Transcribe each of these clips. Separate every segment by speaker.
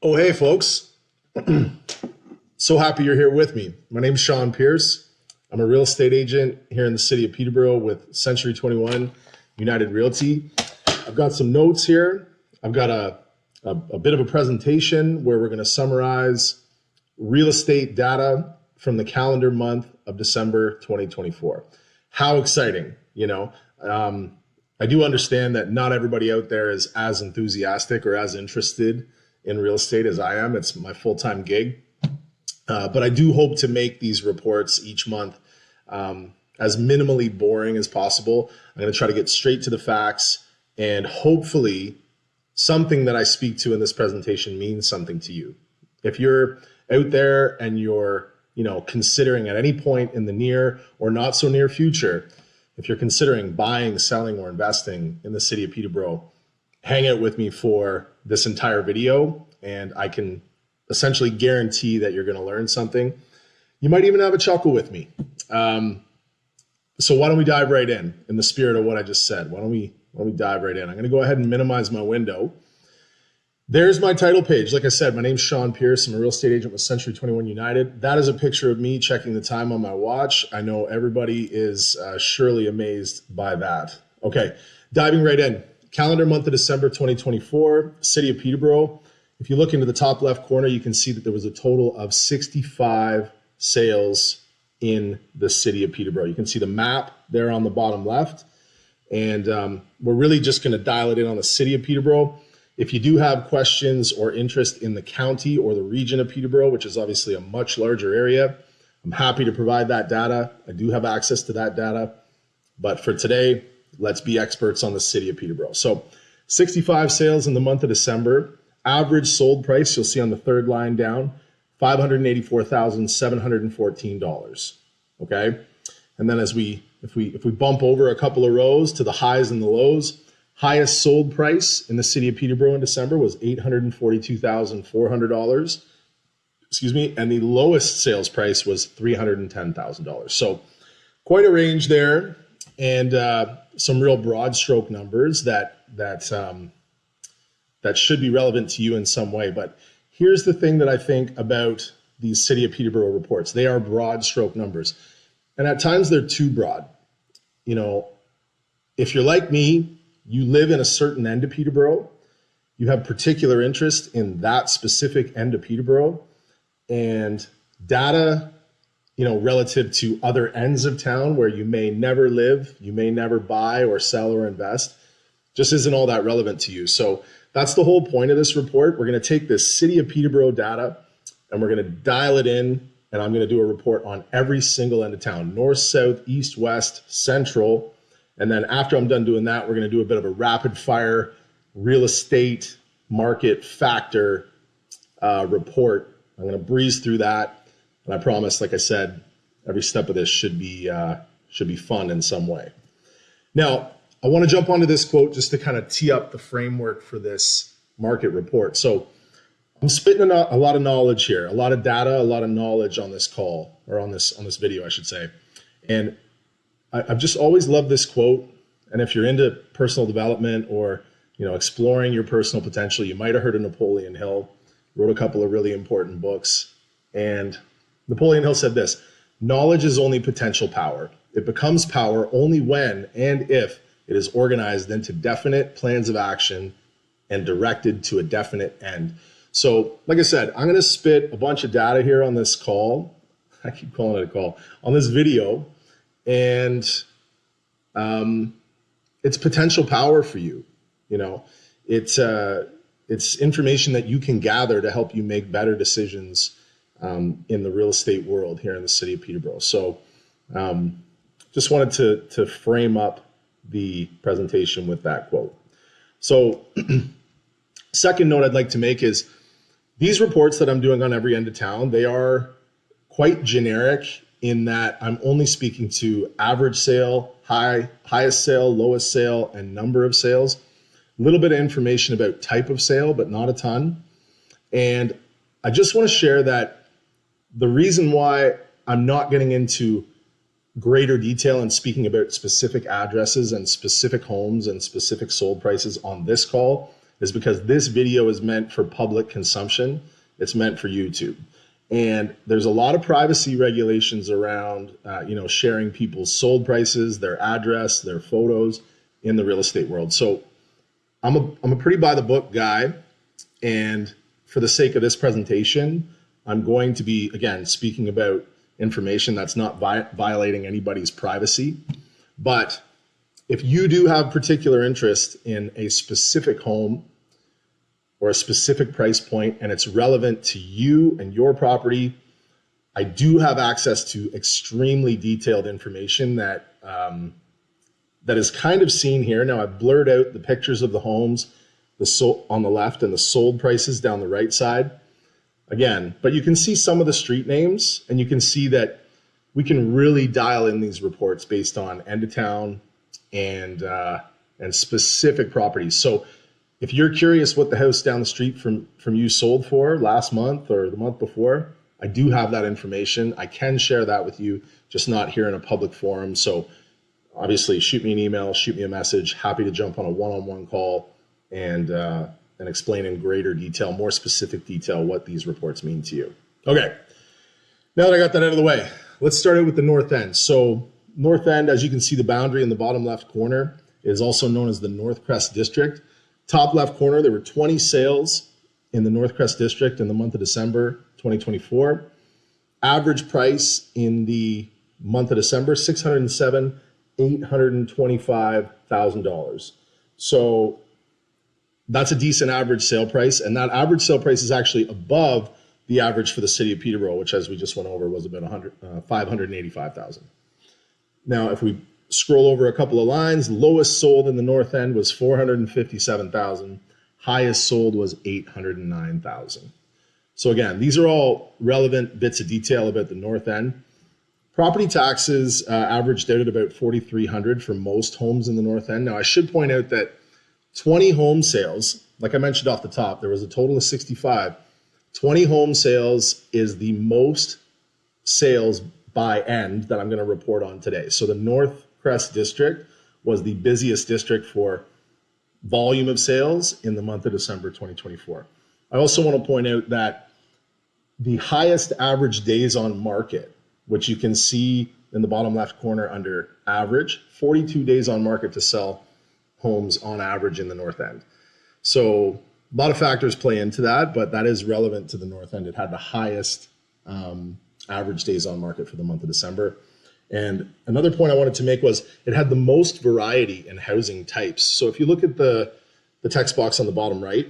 Speaker 1: Oh, hey, folks. So happy you're here with me. My name's Shaun Pearce. I'm a real estate agent here in the city of Peterborough with Century 21 United Realty. I've got some notes here. I've got a bit of a presentation where we're going to summarize real estate data from the calendar month of December 2024. How exciting, I do understand that not everybody out there is as enthusiastic or as interested in real estate as I am. It's my full-time gig. But I do hope to make these reports each month as minimally boring as possible. I'm going to try to get straight to the facts, and hopefully something that I speak to in this presentation means something to you. If you're out there and you're considering at any point in the near or not so near future, if you're considering buying, selling, or investing in the city of Peterborough, hang out with me for this entire video, and I can essentially guarantee that you're going to learn something. You might even have a chuckle with me. So why don't we dive right in the spirit of what I just said? Why don't we dive right in? I'm going to go ahead and minimize my window. There's my title page. Like I said, my name's Shaun Pearce. I'm a real estate agent with Century 21 United. That is a picture of me checking the time on my watch. I know everybody is surely amazed by that. Okay, diving right in. Calendar month of December 2024, city of Peterborough. If you look into the top left corner, you can see that there was a total of 65 sales in the city of Peterborough. You can see the map there on the bottom left. And we're really just going to dial it in on the city of Peterborough. If you do have questions or interest in the county or the region of Peterborough, which is obviously a much larger area, I'm happy to provide that data. I do have access to that data. But for today, let's be experts on the city of Peterborough. So 65 sales in the month of December. Average sold price, you'll see on the third line down, $584,714. Okay, and then if we bump over a couple of rows to the highs and the lows, highest sold price in the city of Peterborough in December was $842,400. Excuse me, and the lowest sales price was $310,000. So quite a range there, and some real broad stroke numbers that should be relevant to you in some way. But here's the thing that I think about these city of Peterborough reports. They are broad stroke numbers. And at times they're too broad. If you're like me, you live in a certain end of Peterborough, you have particular interest in that specific end of Peterborough, and data, relative to other ends of town where you may never live, you may never buy or sell or invest, just isn't all that relevant to you. So that's the whole point of this report. We're going to take this city of Peterborough data and we're going to dial it in, and I'm going to do a report on every single end of town, north, south, east, west, central. And then after I'm done doing that, we're going to do a bit of a rapid fire real estate market factor report. I'm going to breeze through that. And I promise, like I said, every step of this should be fun in some way. Now, I want to jump onto this quote just to kind of tee up the framework for this market report. So I'm spitting a lot of knowledge here, a lot of data, a lot of knowledge on this call, or on this video, I should say. And I've just always loved this quote. And if you're into personal development or exploring your personal potential, you might have heard of Napoleon Hill. Wrote a couple of really important books. And Napoleon Hill said this: knowledge is only potential power. It becomes power only when and if it is organized into definite plans of action and directed to a definite end. So, like I said, I'm going to spit a bunch of data here on this call. I keep calling it a call, on this video. And it's potential power for you. It's information that you can gather to help you make better decisions in the real estate world here in the city of Peterborough. So just wanted to frame up the presentation with that quote. So second note I'd like to make is these reports that I'm doing on every end of town, they are quite generic in that I'm only speaking to average sale, highest sale, lowest sale, and number of sales. A little bit of information about type of sale, but not a ton. And I just want to share that the reason why I'm not getting into greater detail and speaking about specific addresses and specific homes and specific sold prices on this call is because this video is meant for public consumption. It's meant for YouTube. And there's a lot of privacy regulations around, sharing people's sold prices, their address, their photos in the real estate world. So I'm a pretty by the book guy. And for the sake of this presentation, I'm going to be, again, speaking about information that's not violating anybody's privacy. But if you do have particular interest in a specific home or a specific price point and it's relevant to you and your property, I do have access to extremely detailed information that is kind of seen here. Now I've blurred out the pictures of the homes on the left and the sold prices down the right side. Again, but you can see some of the street names and you can see that we can really dial in these reports based on end of town and specific properties. So if you're curious what the house down the street from you sold for last month or the month before, I do have that information. I can share that with you, just not here in a public forum. So obviously shoot me an email, shoot me a message. Happy to jump on a one-on-one call and explain in greater detail, more specific detail, what these reports mean to you. Okay, now that I got that out of the way, let's start out with the north end. So north end, as you can see, the boundary in the bottom left corner is also known as the North Crest District. Top left corner, there were 20 sales in the North Crest District in the month of December 2024. Average price in the month of December, $607,825,000. So that's a decent average sale price, and that average sale price is actually above the average for the city of Peterborough, which, as we just went over, was about $585,000. Now, if we scroll over a couple of lines, lowest sold in the north end was $457,000. Highest sold was $809,000. So again, these are all relevant bits of detail about the north end. Property taxes averaged out at about $4,300 for most homes in the north end. Now, I should point out that 20 home sales, like I mentioned off the top, there was a total of 65. 20 home sales is the most sales by end that I'm going to report on today. So the North Crest District was the busiest district for volume of sales in the month of December 2024. I also want to point out that the highest average days on market, which you can see in the bottom left corner under average, 42 days on market to sell homes on average in the north end. So a lot of factors play into that, but that is relevant to the north end. It had the highest average days on market for the month of December. And another point I wanted to make was it had the most variety in housing types. So if you look at the text box on the bottom right,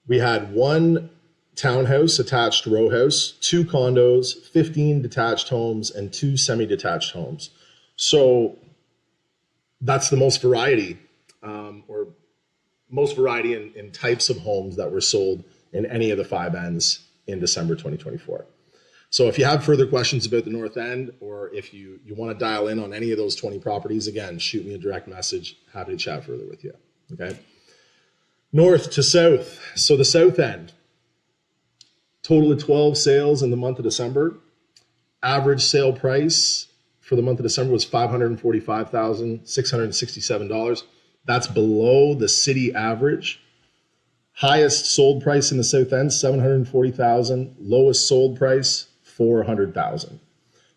Speaker 1: we had one townhouse attached row house, 2 condos, 15 detached homes, and 2 semi-detached homes. So that's the most variety, or most variety in types of homes that were sold in any of the 5 ends in December 2024. So if you have further questions about the north end, or if you want to dial in on any of those 20 properties, again, shoot me a direct message. Happy to chat further with you. Okay. North to south. So the south end, total of 12 sales in the month of December. Average sale price for the month of December was $545,667. That's below the city average. Highest sold price in the south end, $740,000. Lowest sold price, $400,000.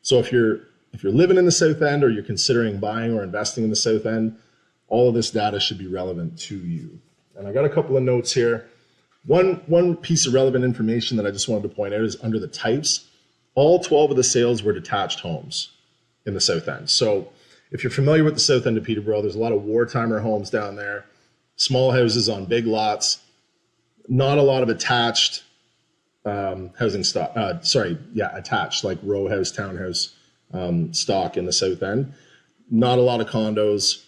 Speaker 1: So if you're living in the south end, or you're considering buying or investing in the south end, all of this data should be relevant to you. And I got a couple of notes here. One piece of relevant information that I just wanted to point out is under the types, all 12 of the sales were detached homes in the south end. So if you're familiar with the south end of Peterborough, there's a lot of war-timer homes down there, small houses on big lots, not a lot of attached housing stock. Attached, like row house, townhouse stock in the south end. Not a lot of condos,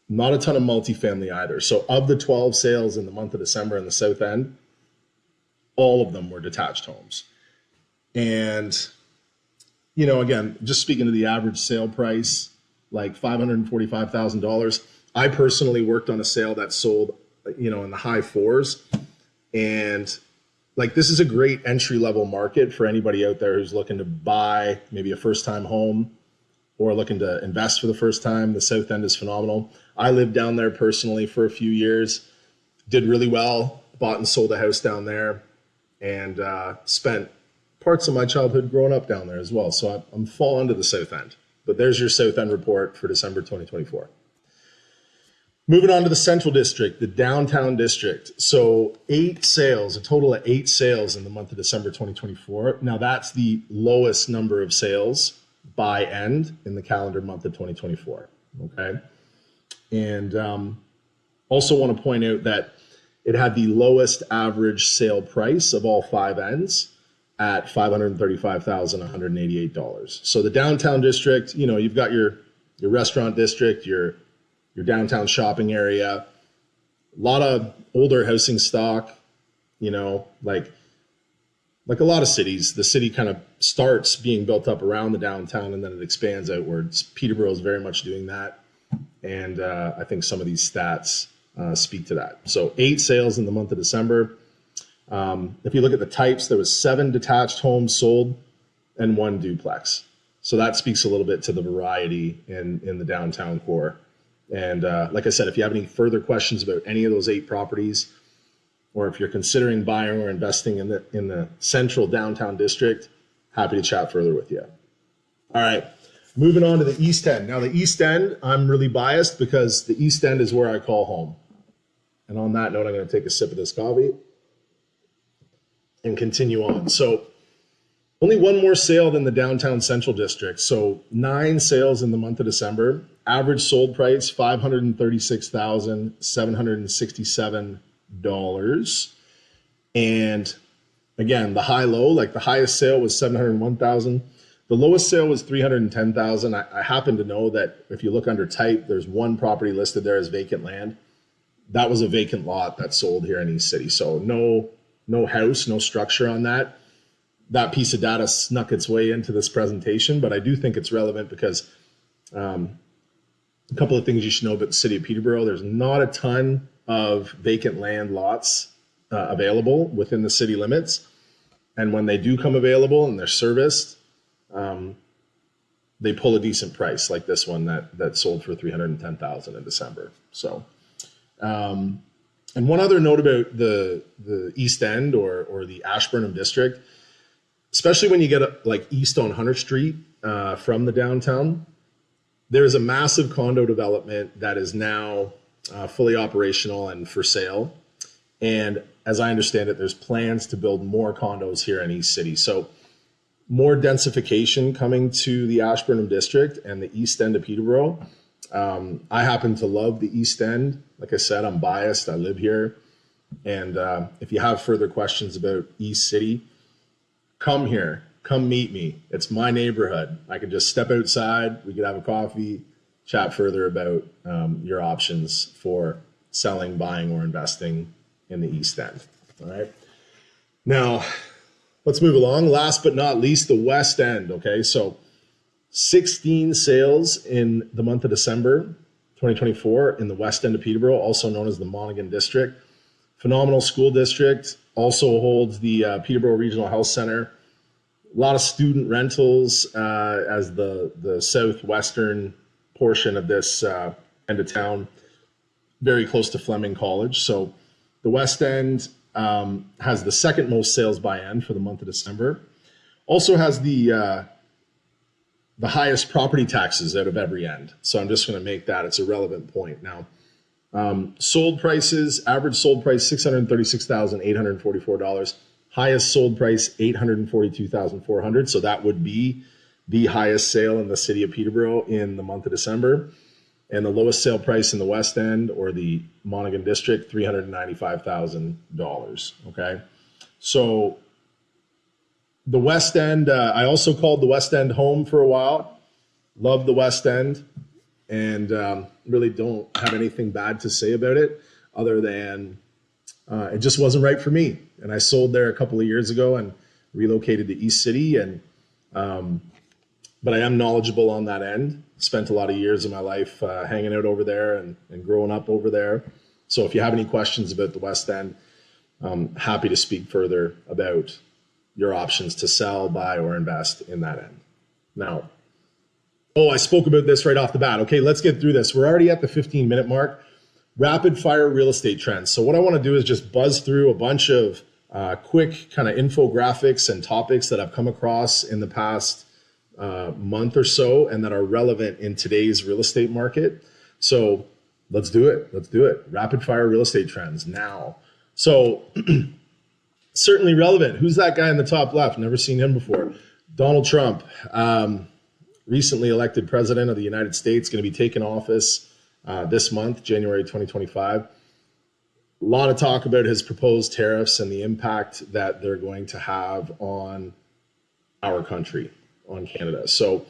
Speaker 1: not a ton of multifamily either. So of the 12 sales in the month of December in the south end, all of them were detached homes. And, again, just speaking to the average sale price, like $545,000. I personally worked on a sale that sold, in the high 4s. And like, this is a great entry level market for anybody out there who's looking to buy maybe a first time home or looking to invest for the first time. The south end is phenomenal. I lived down there personally for a few years. did really well, bought and sold a house down there, and spent parts of my childhood growing up down there as well. So I'm falling to the South End. But there's your South End report for December 2024. Moving on to the Central District, the Downtown District. So 8 sales, a total of 8 sales in the month of December 2024. Now that's the lowest number of sales by end in the calendar month of 2024. Okay. And also want to point out that it had the lowest average sale price of all 5 ends at $535,188. So the Downtown District, you know, you've got your restaurant district, your downtown shopping area, a lot of older housing stock, you know, like a lot of cities, the city kind of starts being built up around the downtown and then it expands outwards. Peterborough is very much doing that. And I think some of these stats speak to that. So 8 sales in the month of December. If you look at the types, there was 7 detached homes sold and 1 duplex. So that speaks a little bit to the variety in the downtown core. And like I said, if you have any further questions about any of those 8 properties, or if you're considering buying or investing in the central downtown district, happy to chat further with you. All right, moving on to the East End. Now the East End, I'm really biased because the East End is where I call home. And on that note, I'm going to take a sip of this coffee and continue on. So only 1 more sale than the downtown central district. So 9 sales in the month of December. Average sold price, $536,767. And again, the high-low, like the highest sale was $701,000. The lowest sale was $310,000. I happen to know that if you look under type, there's 1 property listed there as vacant land. That was a vacant lot that sold here in East City. So no house, no structure on that. That piece of data snuck its way into this presentation, but I do think it's relevant because a couple of things you should know about the city of Peterborough. There's not a ton of vacant land lots available within the city limits. And when they do come available and they're serviced, they pull a decent price like this one that sold for $310,000 in December. So, and one other note about the East End or the Ashburnham district, especially when you get like east on Hunter Street from the downtown, there is a massive condo development that is now fully operational and for sale. And as I understand it, there's plans to build more condos here in East City. So more densification coming to the Ashburnham district and the East End of Peterborough. I happen to love the East End. Like I said, I'm biased. I live here. And if you have further questions about East City, come here, come meet me. It's my neighborhood. I could just step outside. We could have a coffee, chat further about your options for selling, buying, or investing in the East End. All right. Now, let's move along. Last but not least, the West End. Okay. So 16 sales in the month of December 2024 in the West End of Peterborough, also known as the Monaghan District. Phenomenal school district. Also holds the Peterborough Regional Health Center. A lot of student rentals as the southwestern portion of this end of town, very close to Fleming College. So the West End has the 2nd most sales by end for the month of December. Also has the highest property taxes out of every end. So I'm just going to make that, it's a relevant point. Now, sold prices, average sold price, $636,844. Highest sold price, $842,400. So that would be the highest sale in the city of Peterborough in the month of December. And the lowest sale price in the West End or the Monaghan District, $395,000. Okay. So the West End, I also called the West End home for a while. Loved the West End. And really don't have anything bad to say about it other than it just wasn't right for me. And I sold there a couple of years ago and relocated to East City. And but I am knowledgeable on that end. Spent a lot of years of my life hanging out over there and growing up over there. So if you have any questions about the West End, I'm happy to speak further about your options to sell, buy, or invest in that end. Now, I spoke about this right off the bat. Okay, let's get through this. We're already at the 15-minute mark. rapid fire real estate trends. So what I want to do is just buzz through a bunch of quick kind of infographics and topics that I've come across in the past month or so and that are relevant in today's real estate market. So let's do it. Let's do it. Rapid fire real estate trends now. So certainly relevant. Who's that guy in the top left? Never seen him before. Donald Trump, recently elected president of the United States, going to be taking office this month, January 2025. A lot of talk about his proposed tariffs and the impact that they're going to have on our country, on Canada. So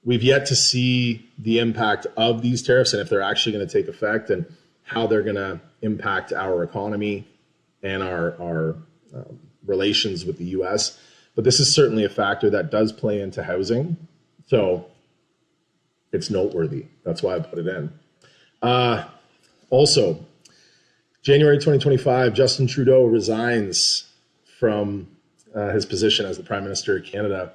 Speaker 1: we've yet to see the impact of these tariffs and if they're actually going to take effect and how they're going to impact our economy and our relations with the U.S. But this is certainly a factor that does play into housing. So it's noteworthy. That's why I put it in. Also, January 2025, Justin Trudeau resigns from his position as the Prime Minister of Canada.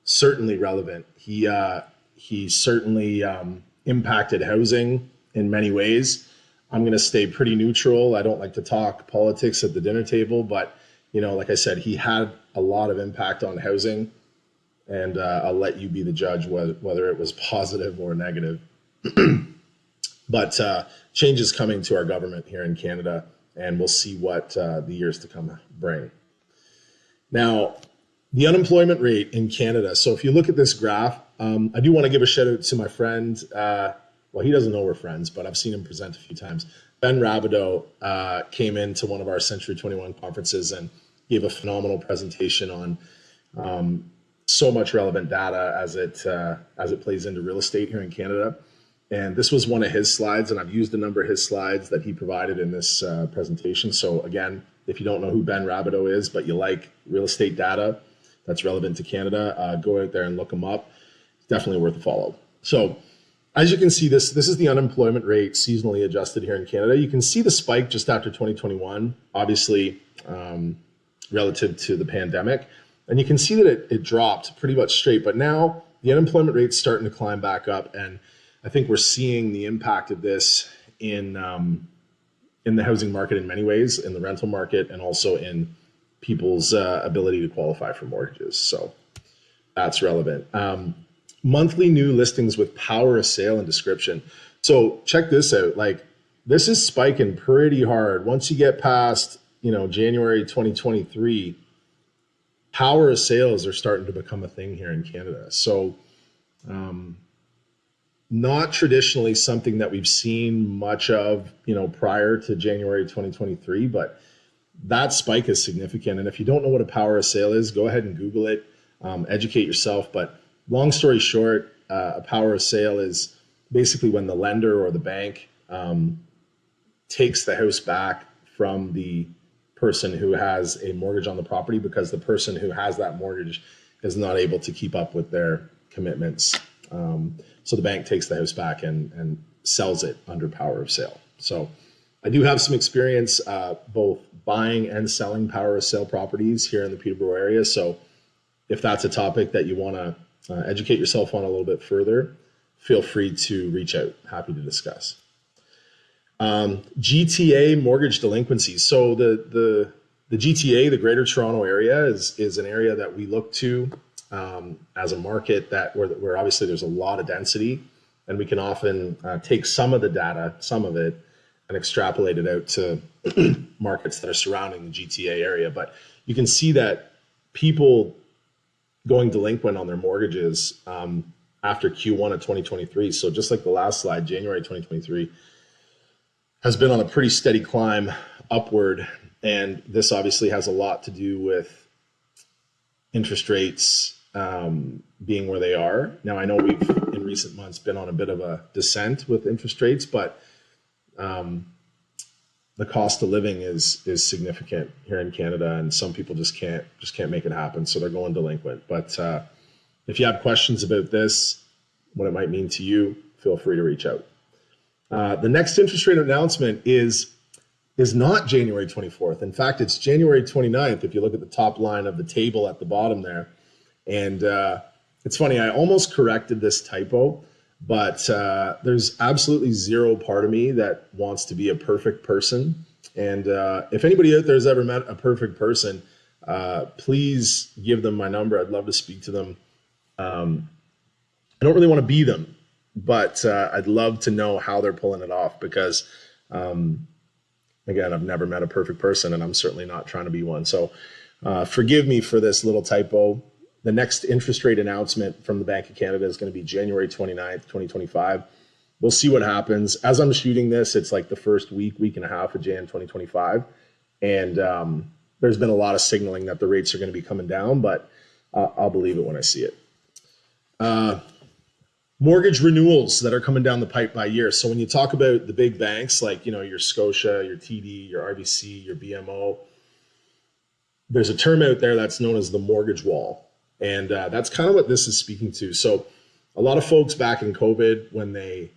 Speaker 1: Certainly relevant. He certainly impacted housing in many ways. I'm going to stay pretty neutral. I don't like to talk politics at the dinner table, but like I said, he had a lot of impact on housing, and I'll let you be the judge whether it was positive or negative. But change is coming to our government here in Canada, and we'll see what the years to come bring. Now, the unemployment rate in Canada. So if you look at this graph, I do want to give a shout out to my friend. Well, he doesn't know we're friends, but I've seen him present a few times. Ben Rabideau came into one of our Century 21 conferences and gave a phenomenal presentation on so much relevant data as it plays into real estate here in Canada. And this was one of his slides, and I've used a number of his slides that he provided in this presentation. So again, if you don't know who Ben Rabideau is, but you like real estate data that's relevant to Canada, go out there and look him up. It's definitely worth a follow. So as you can see, this is the unemployment rate seasonally adjusted here in Canada. You can see the spike just after 2021, obviously relative to the pandemic. And you can see that it dropped pretty much straight, but now the unemployment rate's starting to climb back up. And I think we're seeing the impact of this in the housing market in many ways, in the rental market, and also in people's ability to qualify for mortgages. So that's relevant. Monthly new listings with power of sale and description. So check this out. Like, this is spiking pretty hard. Once you get past, January 2023, power of sales are starting to become a thing here in Canada. So not traditionally something that we've seen much of, prior to January 2023, but that spike is significant. And if you don't know what a power of sale is, go ahead and Google it, educate yourself. But long story short, a power of sale is basically when the lender or the bank takes the house back from the person who has a mortgage on the property because the person who has that mortgage is not able to keep up with their commitments. So the bank takes the house back and sells it under power of sale. So I do have some experience both buying and selling power of sale properties here in the Peterborough area. So if that's a topic that you want to educate yourself on a little bit further, feel free to reach out. Happy to discuss. GTA mortgage delinquencies. So the GTA, the Greater Toronto Area, is an area that we look to as a market where obviously there's a lot of density, and we can often take some of the data, some of it, and extrapolate it out to markets that are surrounding the GTA area. But you can see that people going delinquent on their mortgages after Q1 of 2023. So just like the last slide, January 2023 has been on a pretty steady climb upward. And this obviously has a lot to do with interest rates being where they are. Now, I know we've in recent months been on a bit of a descent with interest rates, but the cost of living is significant here in Canada, and some people just can't make it happen. So they're going delinquent. But if you have questions about this, what it might mean to you, feel free to reach out. The next interest rate announcement is not January 24th. In fact, it's January 29th. If you look at the top line of the table at the bottom there. And it's funny, I almost corrected this typo. But there's absolutely zero part of me that wants to be a perfect person. And if anybody out there has ever met a perfect person, please give them my number. I'd love to speak to them. I don't really want to be them, but I'd love to know how they're pulling it off because, again, I've never met a perfect person and I'm certainly not trying to be one. So forgive me for this little typo. The next interest rate announcement from the Bank of Canada is going to be January 29th, 2025. We'll see what happens. As I'm shooting this, it's like the first week and a half of Jan 2025. And there's been a lot of signaling that the rates are going to be coming down, but I'll believe it when I see it. Mortgage renewals that are coming down the pipe by year. So when you talk about the big banks, like, your Scotia, your TD, your RBC, your BMO, there's a term out there that's known as the mortgage wall. And that's kind of what this is speaking to. So a lot of folks back in COVID, when they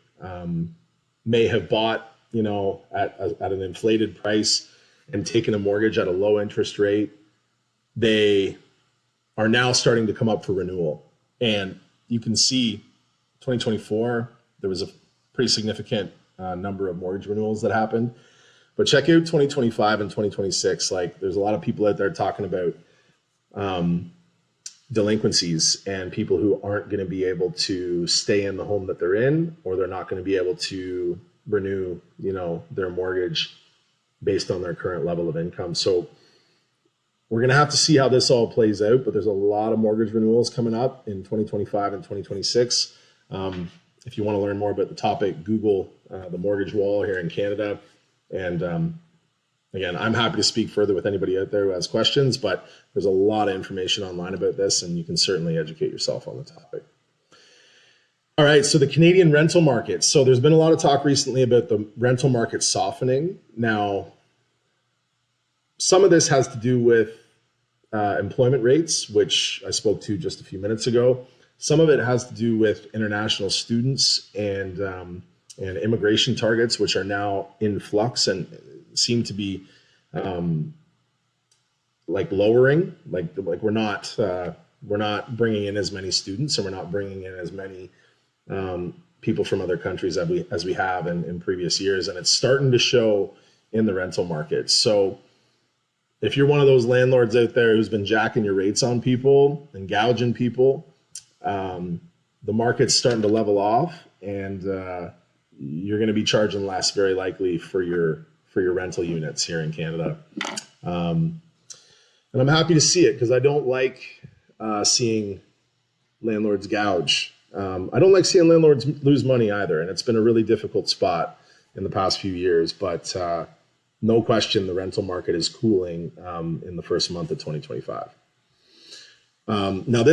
Speaker 1: may have bought, at an inflated price and taken a mortgage at a low interest rate, they are now starting to come up for renewal. And you can see 2024, there was a pretty significant number of mortgage renewals that happened. But check out 2025 and 2026. Like, there's a lot of people out there talking about delinquencies and people who aren't going to be able to stay in the home that they're in, or they're not going to be able to renew, their mortgage based on their current level of income. So we're going to have to see how this all plays out, but there's a lot of mortgage renewals coming up in 2025 and 2026. If you want to learn more about the topic, Google the mortgage wall here in Canada. And again, I'm happy to speak further with anybody out there who has questions, but there's a lot of information online about this, and you can certainly educate yourself on the topic. All right, so the Canadian rental market. So there's been a lot of talk recently about the rental market softening. Now, some of this has to do with employment rates, which I spoke to just a few minutes ago. Some of it has to do with international students and immigration targets, which are now in flux and seem to be lowering. Like we're not bringing in as many students, and we're not bringing in as many people from other countries as we have in previous years, and it's starting to show in the rental market. So if you're one of those landlords out there who's been jacking your rates on people and gouging people, the market's starting to level off, and you're going to be charging less, very likely, for your rental units here in Canada. And I'm happy to see it, because I don't like seeing landlords gouge. I don't like seeing landlords lose money either, and it's been a really difficult spot in the past few years. But no question, the rental market is cooling in the first month of 2025. Now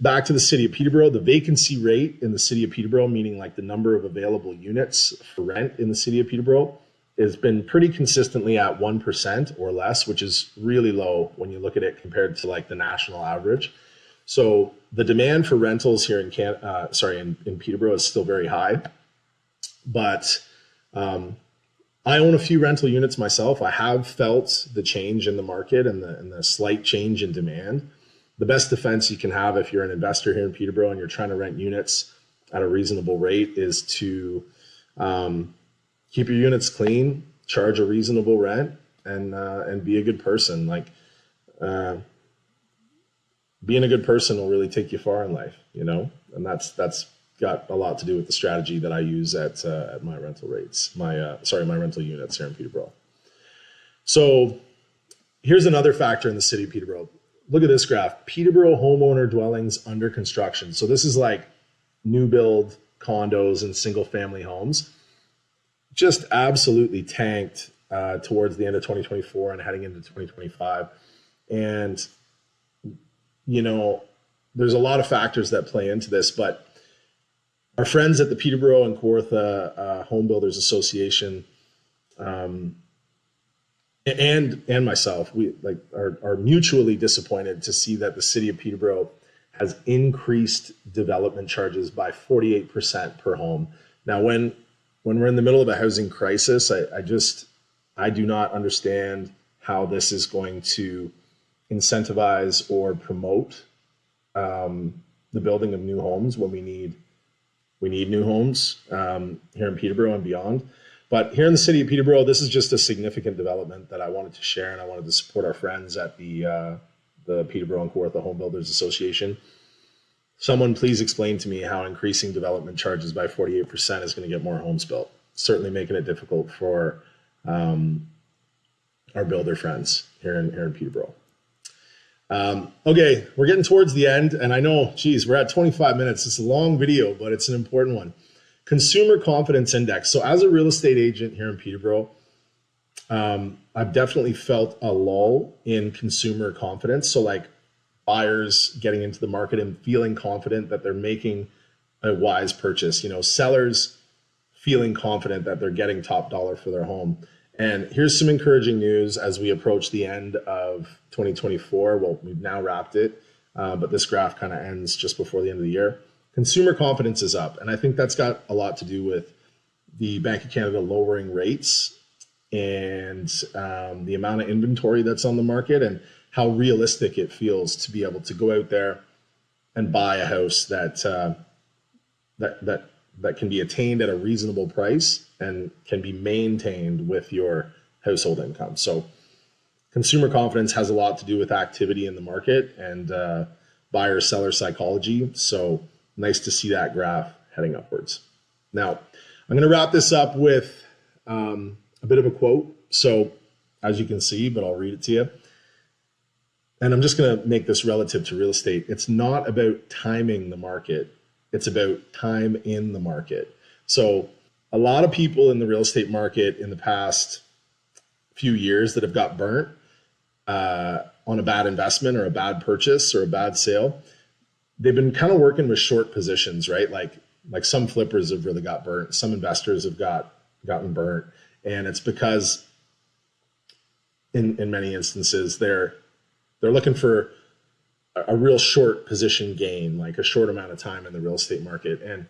Speaker 1: back to the city of Peterborough, the vacancy rate in the city of Peterborough, meaning like the number of available units for rent in the city of Peterborough, has been pretty consistently at 1% or less, which is really low when you look at it compared to like the national average. So the demand for rentals here in Peterborough is still very high, but I own a few rental units myself. I have felt the change in the market and the slight change in demand. The best defense you can have if you're an investor here in Peterborough and you're trying to rent units at a reasonable rate is to keep your units clean, charge a reasonable rent, and be a good person. Like being a good person will really take you far in life, and that's got a lot to do with the strategy that I use at my rental rates, my rental units here in Peterborough. So here's another factor in the city of Peterborough. Look at this graph: Peterborough homeowner dwellings under construction. So this is like new build condos and single family homes. Just absolutely tanked towards the end of 2024 and heading into 2025. And, there's a lot of factors that play into this, but our friends at the Peterborough and Kawartha Home Builders Association and myself, we are mutually disappointed to see that the city of Peterborough has increased development charges by 48% per home. Now, when we're in the middle of a housing crisis, I do not understand how this is going to incentivize or promote the building of new homes when we need We need new homes here in Peterborough and beyond. But here in the city of Peterborough, this is just a significant development that I wanted to share, and I wanted to support our friends at the Peterborough and Kawartha Home Builders Association. Someone please explain to me how increasing development charges by 48% is going to get more homes built. Certainly making it difficult for our builder friends here in Peterborough. Okay, we're getting towards the end, and I know, geez, we're at 25 minutes. It's a long video, but it's an important one. Consumer Confidence Index. So as a real estate agent here in Peterborough, I've definitely felt a lull in consumer confidence. So like buyers getting into the market and feeling confident that they're making a wise purchase, sellers feeling confident that they're getting top dollar for their home. And here's some encouraging news as we approach the end of 2024. Well, we've now wrapped it, but this graph kind of ends just before the end of the year. Consumer confidence is up, and I think that's got a lot to do with the Bank of Canada lowering rates and the amount of inventory that's on the market and how realistic it feels to be able to go out there and buy a house that can be attained at a reasonable price and can be maintained with your household income. So consumer confidence has a lot to do with activity in the market and buyer-seller psychology. So nice to see that graph heading upwards. Now, I'm going to wrap this up with a bit of a quote. So as you can see, but I'll read it to you. And I'm just going to make this relative to real estate. It's not about timing the market. It's about time in the market. So a lot of people in the real estate market in the past few years that have got burnt on a bad investment or a bad purchase or a bad sale, they've been kind of working with short positions, right? Like some flippers have really got burnt. Some investors have gotten burnt. And it's because in many instances, they're looking for a real short position gain, like a short amount of time in the real estate market. And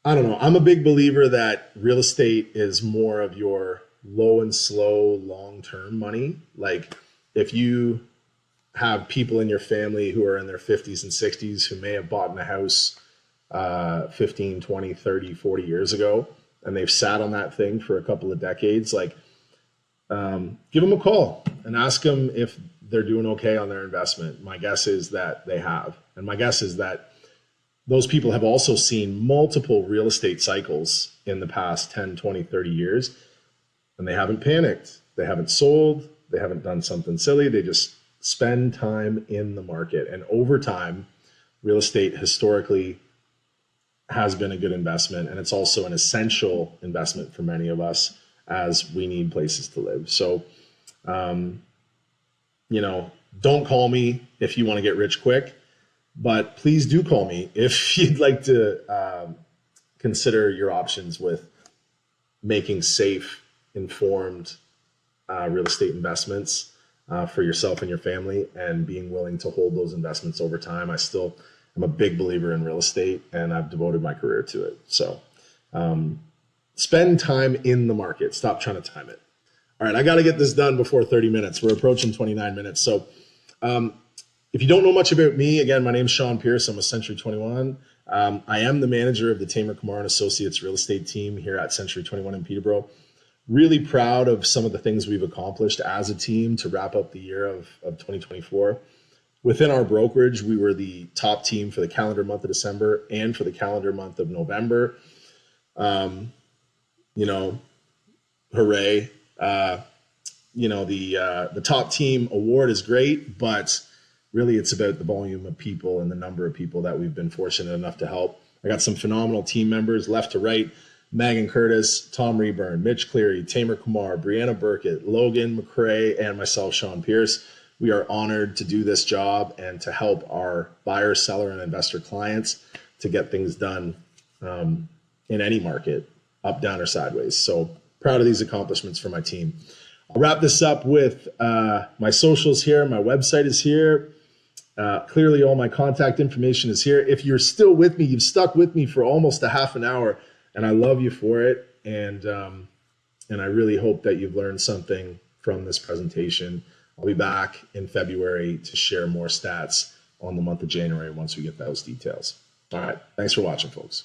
Speaker 1: I don't know, I'm a big believer that real estate is more of your low and slow long-term money. Like if you have people in your family who are in their 50s and 60s who may have bought in a house 15, 20, 30, 40 years ago, and they've sat on that thing for a couple of decades, like give them a call and ask them if they're doing okay on their investment. My guess is that they have. And my guess is that those people have also seen multiple real estate cycles in the past 10, 20, 30 years, and they haven't panicked. They haven't sold. They haven't done something silly. They just spend time in the market. And over time, real estate historically has been a good investment, and it's also an essential investment for many of us as we need places to live. So, don't call me if you want to get rich quick, but please do call me if you'd like to consider your options with making safe, informed real estate investments for yourself and your family, and being willing to hold those investments over time. I'm a big believer in real estate, and I've devoted my career to it. So spend time in the market. Stop trying to time it. All right, I got to get this done before 30 minutes. We're approaching 29 minutes. So if you don't know much about me, again, my name's Shaun Pearce. I'm with Century 21. I am the manager of the Tamer Kumar and Associates real estate team here at Century 21 in Peterborough. Really proud of some of the things we've accomplished as a team to wrap up the year of 2024. Within our brokerage, we were the top team for the calendar month of December and for the calendar month of November. Hooray. The top team award is great, but really it's about the volume of people and the number of people that we've been fortunate enough to help. I got some phenomenal team members left to right: Megan Curtis, Tom Reburn, Mitch Cleary, Tamer Kumar, Brianna Burkett, Logan McCrae, and myself, Shaun Pearce. We are honored to do this job and to help our buyer, seller, and investor clients to get things done in any market, up, down, or sideways. So proud of these accomplishments for my team. I'll wrap this up with my socials here. My website is here. Clearly, all my contact information is here. If you're still with me, you've stuck with me for almost a half an hour, and I love you for it. And I really hope that you've learned something from this presentation. I'll be back in February to share more stats on the month of January once we get those details. All right. Thanks for watching, folks.